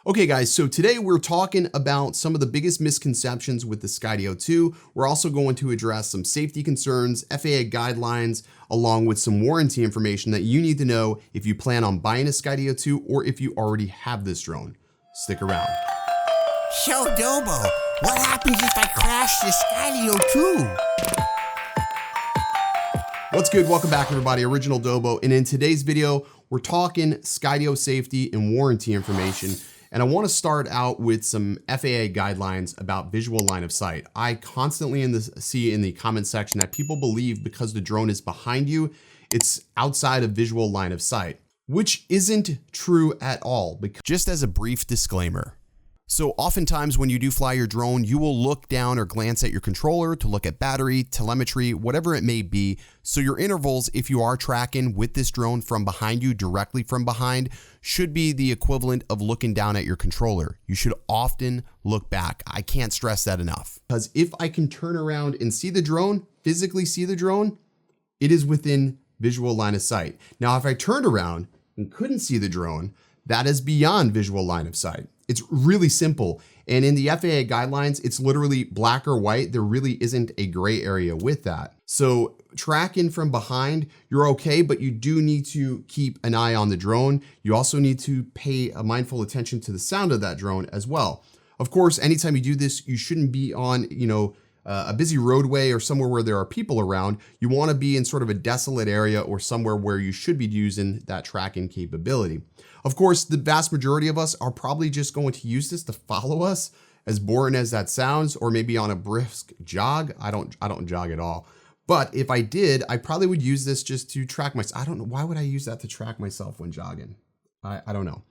Okay guys, so today we're talking about some of the biggest misconceptions with the Skydio 2. We're also going to address some safety concerns, FAA guidelines, along with some warranty information that you need to know if you plan on buying a Skydio 2 or if you already have this drone. Stick around. So Dobo, what happens if I crash the Skydio 2? What's good? Welcome back everybody, Original Dobo. And in today's video, we're talking Skydio safety and warranty information. And I want to start out with some FAA guidelines about visual line of sight. I constantly see in the comment section that people believe because the drone is behind you, it's outside of visual line of sight, which isn't true at all. Just as a brief disclaimer. So oftentimes when you do fly your drone, you will look down or glance at your controller to look at battery, telemetry, whatever it may be. So your intervals, if you are tracking with this drone from behind you, directly from behind, should be the equivalent of looking down at your controller. You should often look back. I can't stress that enough. Because if I can turn around and see the drone, physically see the drone, it is within visual line of sight. Now, if I turned around and couldn't see the drone, that is beyond visual line of sight. It's really simple. And in the FAA guidelines, it's literally black or white. There really isn't a gray area with that. So tracking from behind, you're okay, but you do need to keep an eye on the drone. You also need to pay a mindful attention to the sound of that drone as well. Of course, anytime you do this, you shouldn't be on, a busy roadway or somewhere where there are people around. You want to be in sort of a desolate area or somewhere where you should be using that tracking capability. Of course, the vast majority of us are probably just going to use this to follow us, as boring as that sounds, or maybe on a brisk jog. I don't jog at all. But if I did, I probably would use this just to track myself. I don't know. Why would I use that to track myself when jogging? I don't know.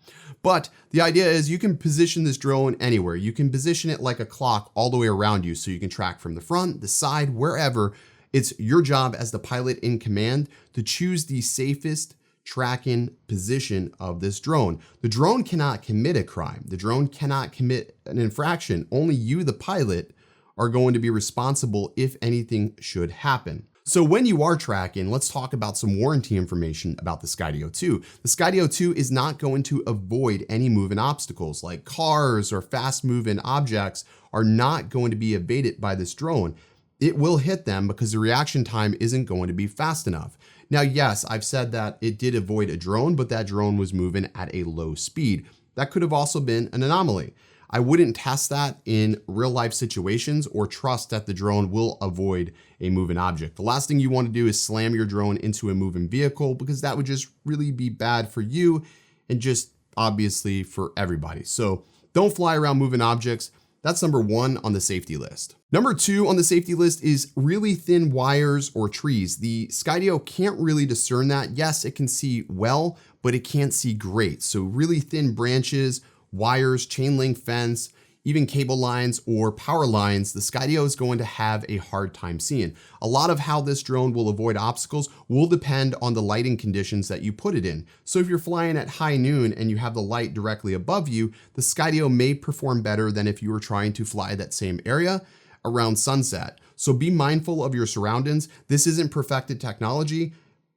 But the idea is you can position this drone anywhere. You can position it like a clock all the way around you so you can track from the front, the side, wherever. It's your job as the pilot in command to choose the safest tracking position of this drone. The drone cannot commit a crime. The drone cannot commit an infraction. Only you, the pilot, are going to be responsible if anything should happen. So when you are tracking, let's talk about some warranty information about the Skydio 2. The Skydio 2 is not going to avoid any moving obstacles, like cars or fast moving objects are not going to be evaded by this drone. It will hit them because the reaction time isn't going to be fast enough. Now, yes, I've said that it did avoid a drone, but that drone was moving at a low speed. That could have also been an anomaly. I wouldn't test that in real life situations or trust that the drone will avoid a moving object. The last thing you want to do is slam your drone into a moving vehicle because that would just really be bad for you and just obviously for everybody. So don't fly around moving objects. That's number one on the safety list. Number two on the safety list is really thin wires or trees. The Skydio can't really discern that. Yes, it can see well, but it can't see great. So really thin branches, wires, chain link fence, even cable lines or power lines, the Skydio is going to have a hard time seeing. A lot of how this drone will avoid obstacles will depend on the lighting conditions that you put it in. So if you're flying at high noon and you have the light directly above you, the Skydio may perform better than if you were trying to fly that same area around sunset. So be mindful of your surroundings. This isn't perfected technology,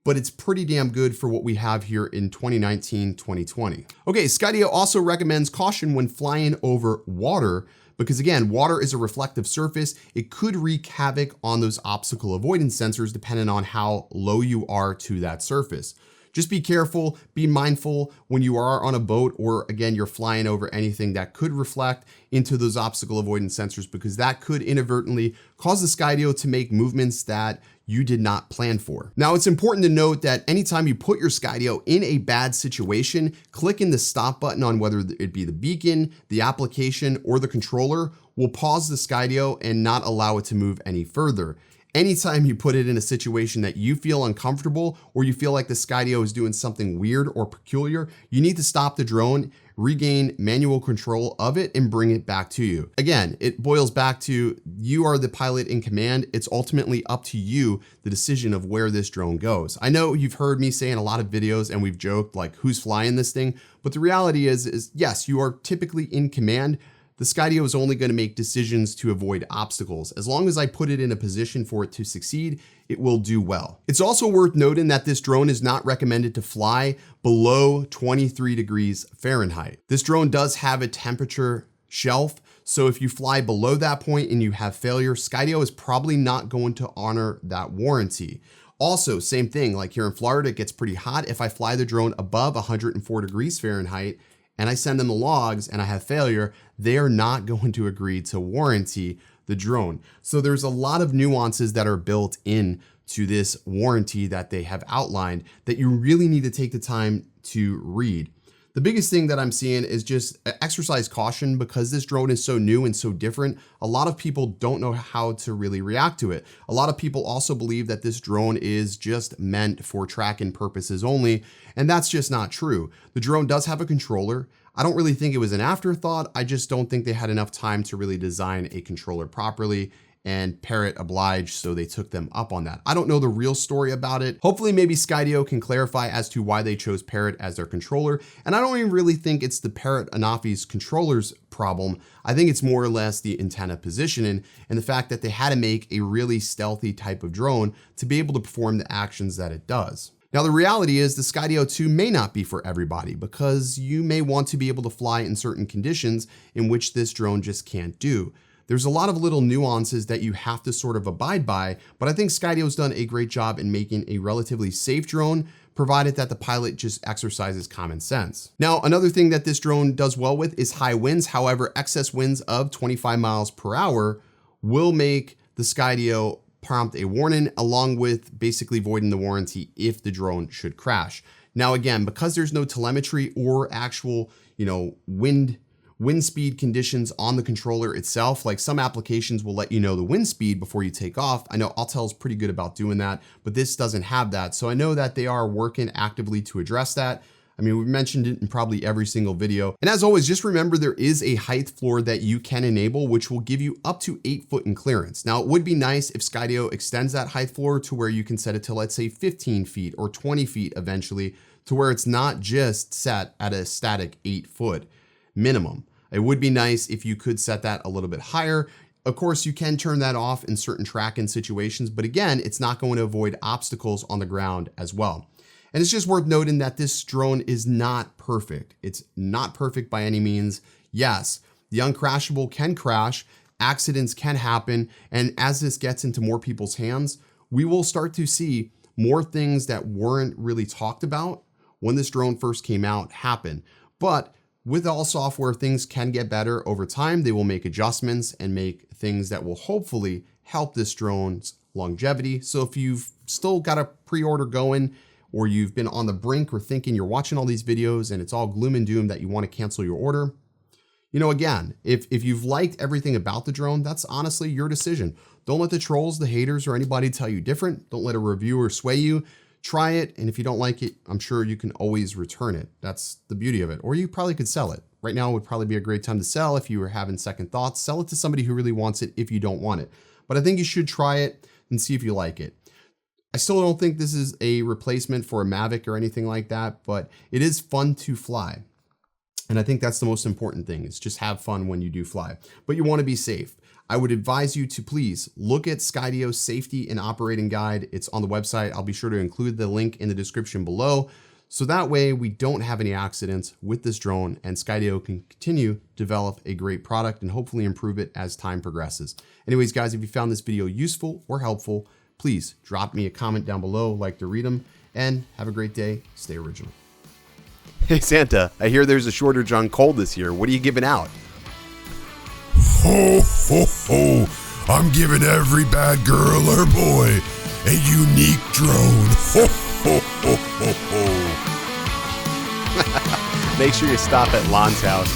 but it's pretty damn good for what we have here in 2019, 2020. Okay, Skydio also recommends caution when flying over water, because again, water is a reflective surface. It could wreak havoc on those obstacle avoidance sensors depending on how low you are to that surface. Just be careful, be mindful when you are on a boat or again, you're flying over anything that could reflect into those obstacle avoidance sensors because that could inadvertently cause the Skydio to make movements that you did not plan for. Now, it's important to note that anytime you put your Skydio in a bad situation, clicking the stop button on whether it be the beacon, the application, or the controller will pause the Skydio and not allow it to move any further. Anytime you put it in a situation that you feel uncomfortable or you feel like the Skydio is doing something weird or peculiar, you need to stop the drone, regain manual control of it, and bring it back to you. Again, it boils back to you are the pilot in command. It's ultimately up to you, the decision of where this drone goes. I know you've heard me say in a lot of videos and we've joked like who's flying this thing, but the reality is yes, you are typically in command. the Skydio is only going to make decisions to avoid obstacles. As long as I put it in a position for it to succeed, it will do well. It's also worth noting that this drone is not recommended to fly below 23 degrees Fahrenheit. This drone does have a temperature shelf, so if you fly below that point and you have failure, Skydio is probably not going to honor that warranty. Also, same thing, like here in Florida, it gets pretty hot. If I fly the drone above 104 degrees Fahrenheit and I send them the logs and I have failure, they are not going to agree to warranty the drone. So there's a lot of nuances that are built in to this warranty that they have outlined that you really need to take the time to read. The biggest thing that I'm seeing is just exercise caution because this drone is so new and so different. A lot of people don't know how to really react to it. A lot of people also believe that this drone is just meant for tracking purposes only, and that's just not true. The drone does have a controller. I don't really think it was an afterthought. I just don't think they had enough time to really design a controller properly, and Parrot obliged, so they took them up on that. I don't know the real story about it. Hopefully maybe Skydio can clarify as to why they chose Parrot as their controller. And I don't even really think it's the Parrot Anafi's controller's problem. I think it's more or less the antenna positioning and the fact that they had to make a really stealthy type of drone to be able to perform the actions that it does. Now, the reality is the Skydio 2 may not be for everybody because you may want to be able to fly in certain conditions in which this drone just can't do. There's a lot of little nuances that you have to sort of abide by, but I think Skydio's done a great job in making a relatively safe drone, provided that the pilot just exercises common sense. Now, another thing that this drone does well with is high winds. However, excess winds of 25 miles per hour will make the Skydio prompt a warning, along with basically voiding the warranty if the drone should crash. Now, again, because there's no telemetry or actual, wind speed conditions on the controller itself, like some applications will let you know the wind speed before you take off. I know Autel is pretty good about doing that, but this doesn't have that. So I know that they are working actively to address that. I mean, we've mentioned it in probably every single video. And as always, just remember there is a height floor that you can enable, which will give you up to 8 foot in clearance. Now, it would be nice if Skydio extends that height floor to where you can set it to, let's say, 15 feet or 20 feet eventually, to where it's not just set at a static 8 foot minimum. It would be nice if you could set that a little bit higher. Of course, you can turn that off in certain tracking situations, but again, it's not going to avoid obstacles on the ground as well. And it's just worth noting that this drone is not perfect. It's not perfect by any means. Yes, the uncrashable can crash, accidents can happen, and as this gets into more people's hands, we will start to see more things that weren't really talked about when this drone first came out happen. But with all software, things can get better over time. They will make adjustments and make things that will hopefully help this drone's longevity. So if you've still got a pre-order going, or you've been on the brink or thinking you're watching all these videos and it's all gloom and doom that you want to cancel your order, again, if you've liked everything about the drone, that's honestly your decision. Don't let the trolls, the haters, or anybody tell you different. Don't let a reviewer sway you. Try it, and if you don't like it, I'm sure you can always return it. That's the beauty of it. Or you probably could sell it. Right now would probably be a great time to sell if you were having second thoughts. Sell it to somebody who really wants it if you don't want it. But I think you should try it and see if you like it. I still don't think this is a replacement for a Mavic or anything like that, but it is fun to fly. And I think that's the most important thing, is just have fun when you do fly. But you want to be safe. I would advise you to please look at Skydio's safety and operating guide. It's on the website. I'll be sure to include the link in the description below. So that way we don't have any accidents with this drone, and Skydio can continue to develop a great product and hopefully improve it as time progresses. Anyways, guys, if you found this video useful or helpful, please drop me a comment down below. Like to read them, and have a great day. Stay original. Hey Santa, I hear there's a shortage on coal this year. What are you giving out? Ho, ho, ho. I'm giving every bad girl or boy a unique drone. Ho, ho, ho, ho, ho. Make sure you stop at Lon's house.